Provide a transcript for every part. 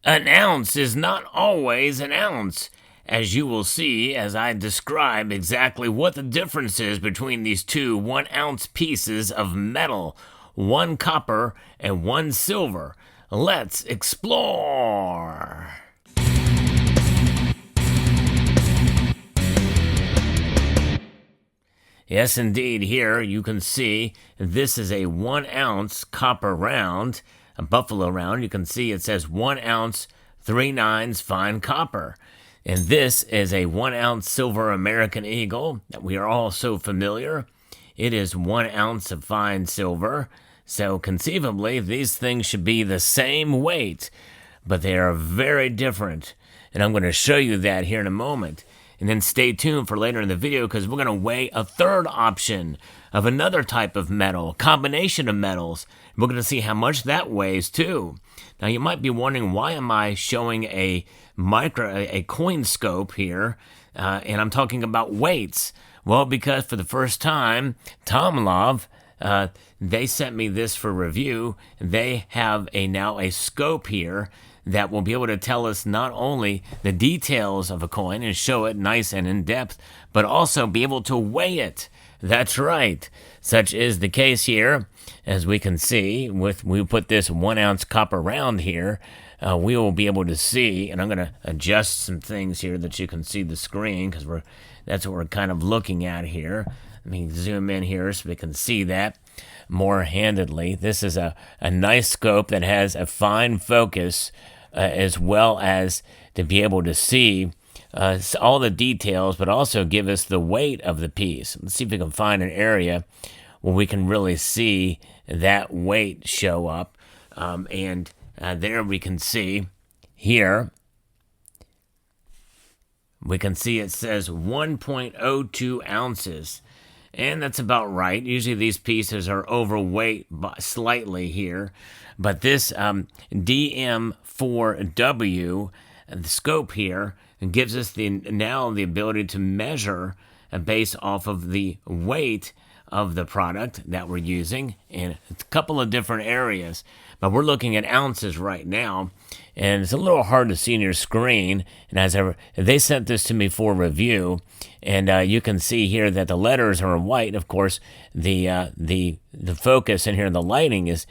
An ounce is not always an ounce, as you will see as I describe exactly what the difference is between these two 1 ounce pieces of metal, one copper and one silver. Let's explore! Yes, indeed, here you can see this is a 1 ounce copper round, a buffalo round. You can see it says 1 ounce, 3/9 fine copper. And this is a 1 ounce silver American Eagle that we are all so familiar. It is 1 ounce of fine silver. So conceivably, these things should be the same weight, but they are very different. And I'm going to show you that here in a moment. And then stay tuned for later in the video because we're going to weigh a third option of another type of metal, combination of metals. We're going to see how much that weighs too. Now you might be wondering, why am I showing a coin scope here, and I'm talking about weights? Well, because for the first time, Tomlov, they sent me this for review. They have now a scope here that will be able to tell us not only the details of a coin and show it nice and in depth, but also be able to weigh it. That's right. Such is the case here. As we can see, we put this 1 ounce copper round here, we will be able to see, and I'm going to adjust some things here that you can see the screen, because that's what we're kind of looking at here. Let me zoom in here so we can see that more handedly. This is a nice scope that has a fine focus, as well as to be able to see all the details, but also give us the weight of the piece. Let's see if we can find an area where we can really see that weight show up. And there we can see here, we can see it says 1.02 ounces. And that's about right. Usually these pieces are overweight slightly here. But this DM4W, the scope here, gives us now the ability to measure based off of the weight of the product that we're using in a couple of different areas. But we're looking at ounces right now, and it's a little hard to see on your screen. And they sent this to me for review, and you can see here that the letters are white. Of course, the focus in here, the lighting is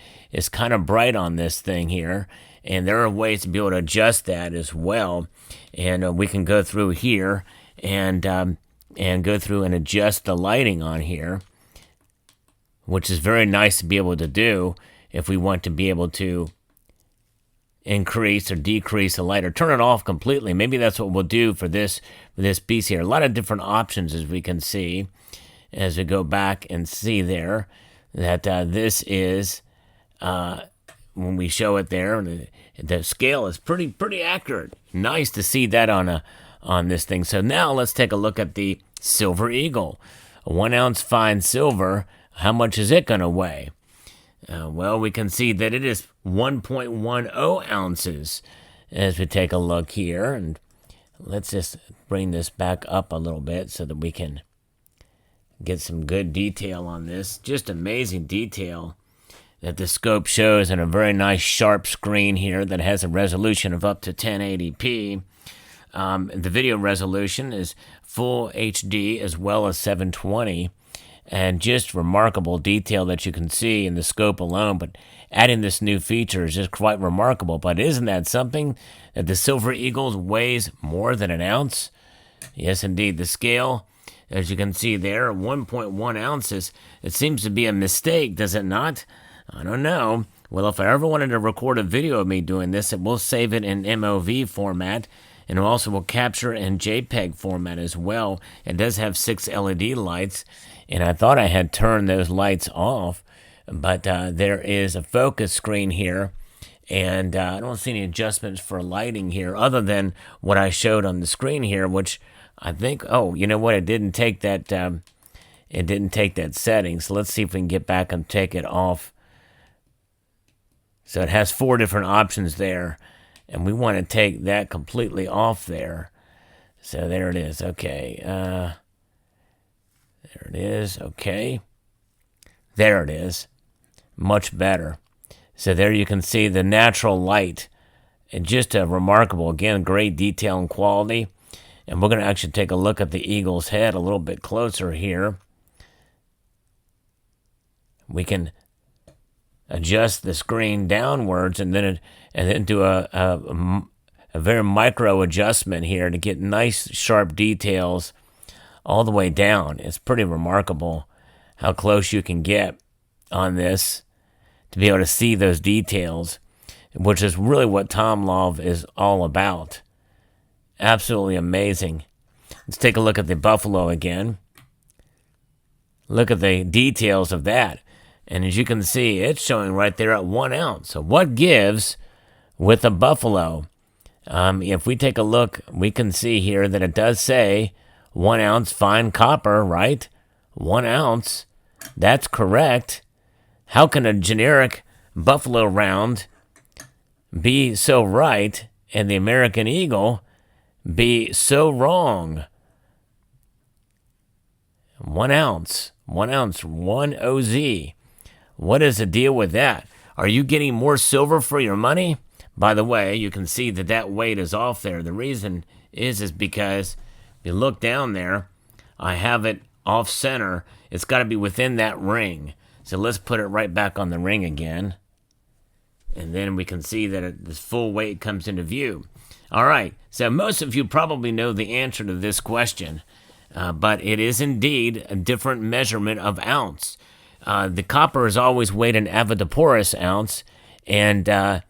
kind of bright on this thing here, and there are ways to be able to adjust that as well. And we can go through here and go through and adjust the lighting on here, which is very nice to be able to do if we want to be able to increase or decrease the light or turn it off completely. Maybe that's what we'll do for this piece here. A lot of different options, as we can see as we go back and see there that this is when we show it there, the scale is pretty accurate. Nice to see that on this thing. So now let's take a look at the Silver Eagle, a 1 ounce fine silver. How much is it going to weigh? Well, we can see that it is 1.10 ounces as we take a look here. And let's just bring this back up a little bit so that we can get some good detail on this. Just amazing detail that the scope shows in a very nice sharp screen here that has a resolution of up to 1080p. The video resolution is full HD as well as 720. And just remarkable detail that you can see in the scope alone. But adding this new feature is just quite remarkable. But isn't that something, that the Silver Eagle weighs more than an ounce? Yes, indeed. The scale, as you can see there, 1.1 ounces. It seems to be a mistake, does it not? I don't know. Well, if I ever wanted to record a video of me doing this, it will save it in MOV format. And it also will capture in JPEG format as well. It does have 6 LED lights. And I thought I had turned those lights off, but there is a focus screen here, and I don't see any adjustments for lighting here other than what I showed on the screen here, which I think, oh, you know what, it didn't take that setting. So let's see if we can get back and take it off. So it has 4 different options there, and we want to take that completely off there. So there it is. Okay. There it is. Okay. There it is. Much better. So there you can see the natural light And just a remarkable, again, great detail and quality. And we're going to actually take a look at the eagle's head a little bit closer here. We can adjust the screen downwards and then do a very micro adjustment here to get nice sharp details all the way down. It's pretty remarkable how close you can get on this to be able to see those details, which is really what Tomlov is all about. Absolutely amazing. Let's take a look at the buffalo again. Look at the details of that. And as you can see, it's showing right there at 1 ounce. So what gives with a buffalo? If we take a look, we can see here that it does say 1 ounce fine copper, right? 1 ounce. That's correct. How can a generic buffalo round be so right and the American eagle be so wrong? 1 ounce. 1 ounce. 1 OZ. What is the deal with that? Are you getting more silver for your money? By the way, you can see that that weight is off there. The reason is because if you look down there, I have it off center. It's got to be within that ring. So let's put it right back on the ring again. And then we can see that this full weight comes into view. All right, so most of you probably know the answer to this question, but it is indeed a different measurement of ounce. The copper is always weighed in avoirdupois ounce, and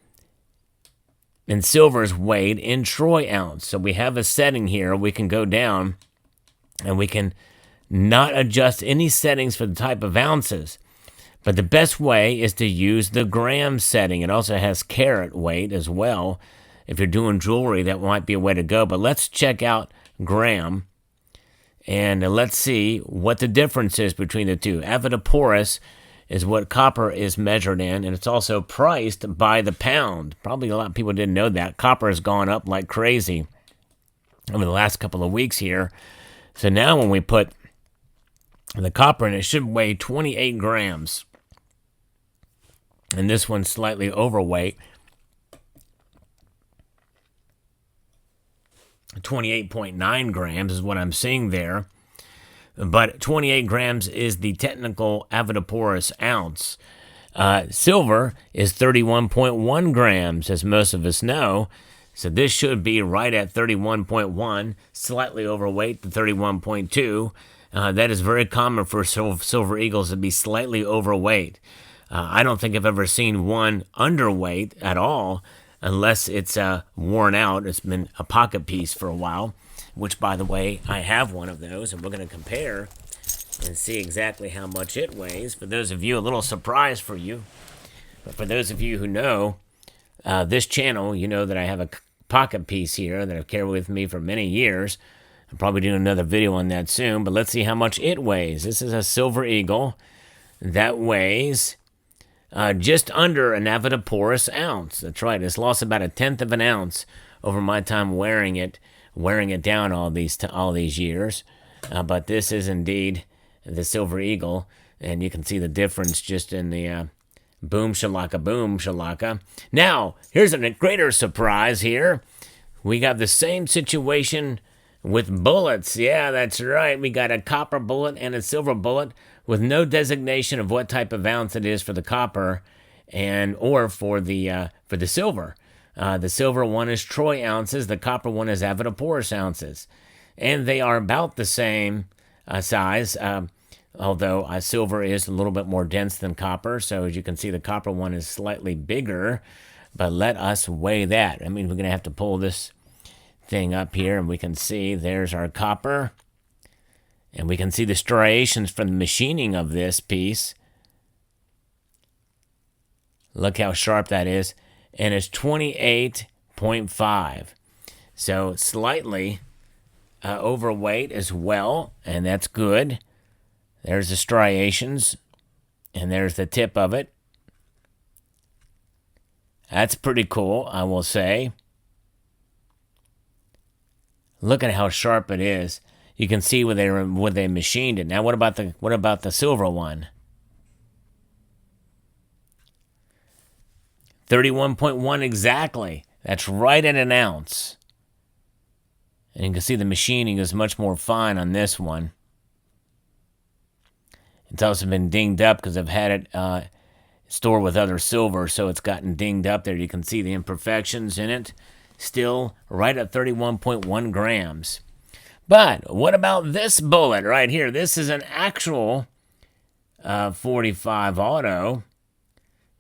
silver is weighed in troy ounce. So we have a setting here. We can go down, and we can not adjust any settings for the type of ounces. But the best way is to use the gram setting. It also has carat weight as well. If you're doing jewelry, that might be a way to go. But let's check out gram. And let's see what the difference is between the two. Avoirdupois is what copper is measured in, and it's also priced by the pound. Probably a lot of people didn't know that. Copper has gone up like crazy over the last couple of weeks here. So now when we put the copper in, it should weigh 28 grams. And this one's slightly overweight. 28.9 grams is what I'm seeing there. But 28 grams is the technical avoirdupois ounce. Silver is 31.1 grams, as most of us know. So this should be right at 31.1, slightly overweight to 31.2. That is very common for silver eagles to be slightly overweight. I don't think I've ever seen one underweight at all, unless it's worn out. It's been a pocket piece for a while, which, by the way, I have one of those, and we're going to compare and see exactly how much it weighs. For those of you, a little surprise for you, but for those of you who know this channel, you know that I have a pocket piece here that I've carried with me for many years. I'll probably do another video on that soon, but let's see how much it weighs. This is a silver eagle that weighs just under an avoirdupois ounce. That's right. It's lost about 1/10 of an ounce over my time wearing it down all these years. But this is indeed the silver eagle, and you can see the difference just in the boom shalaka. Now, here's a greater surprise here. We got the same situation with bullets. Yeah, that's right. We got a copper bullet and a silver bullet with no designation of what type of ounce it is for the copper or for the silver. The silver one is troy ounces. The copper one is avoirdupois ounces. And they are about the same size, although silver is a little bit more dense than copper. So as you can see, the copper one is slightly bigger. But let us weigh that. I mean, we're going to have to pull this thing up here, and we can see there's our copper. And we can see the striations from the machining of this piece. Look how sharp that is. And it's 28.5. So slightly overweight as well, and that's good. There's the striations, and there's the tip of it. That's pretty cool, I will say. Look at how sharp it is. You can see where they machined it. Now, what about the silver one? 31.1 exactly. That's right at an ounce. And you can see the machining is much more fine on this one. It's also been dinged up because I've had it stored with other silver, so it's gotten dinged up there. You can see the imperfections in it. Still right at 31.1 grams. But what about this bullet right here? This is an actual 45 auto.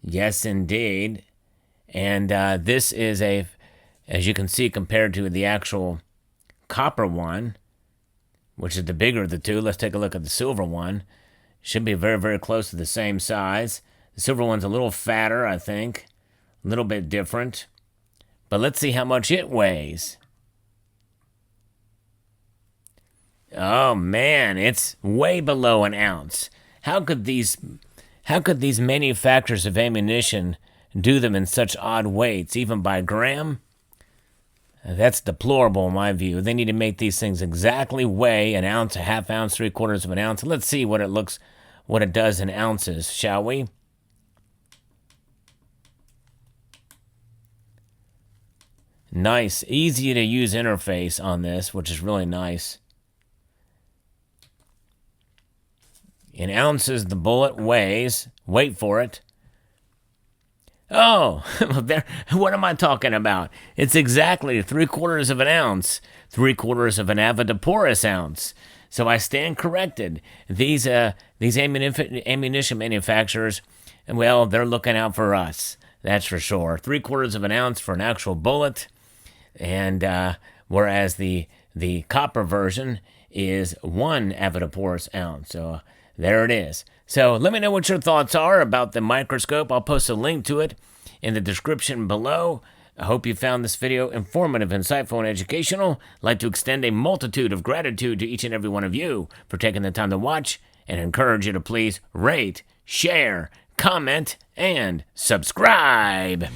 Yes, indeed. And this is a, as you can see, compared to the actual copper one, which is the bigger of the two. Let's take a look at the silver one. Should be very, very close to the same size. The silver one's a little fatter, I think. A little bit different. But let's see how much it weighs. Oh, man, it's way below an ounce. How could these manufacturers of ammunition do them in such odd weights, even by gram? That's deplorable in my view. They need to make these things exactly weigh an ounce, a half ounce, 3/4 of an ounce. Let's see what it does in ounces, shall we? Nice, easy to use interface on this, which is really nice. In ounces, the bullet weighs, wait for it. Oh, there. What am I talking about? It's exactly 3/4 of an ounce, 3/4 of an avoirdupois ounce. So I stand corrected. These ammunition manufacturers, well, they're looking out for us. That's for sure. 3/4 of an ounce for an actual bullet, and whereas the copper version is 1 avoirdupois ounce. So there it is. So let me know what your thoughts are about the microscope. I'll post a link to it in the description below. I hope you found this video informative, insightful, and educational. I'd like to extend a multitude of gratitude to each and every one of you for taking the time to watch, and encourage you to please rate, share, comment, and subscribe.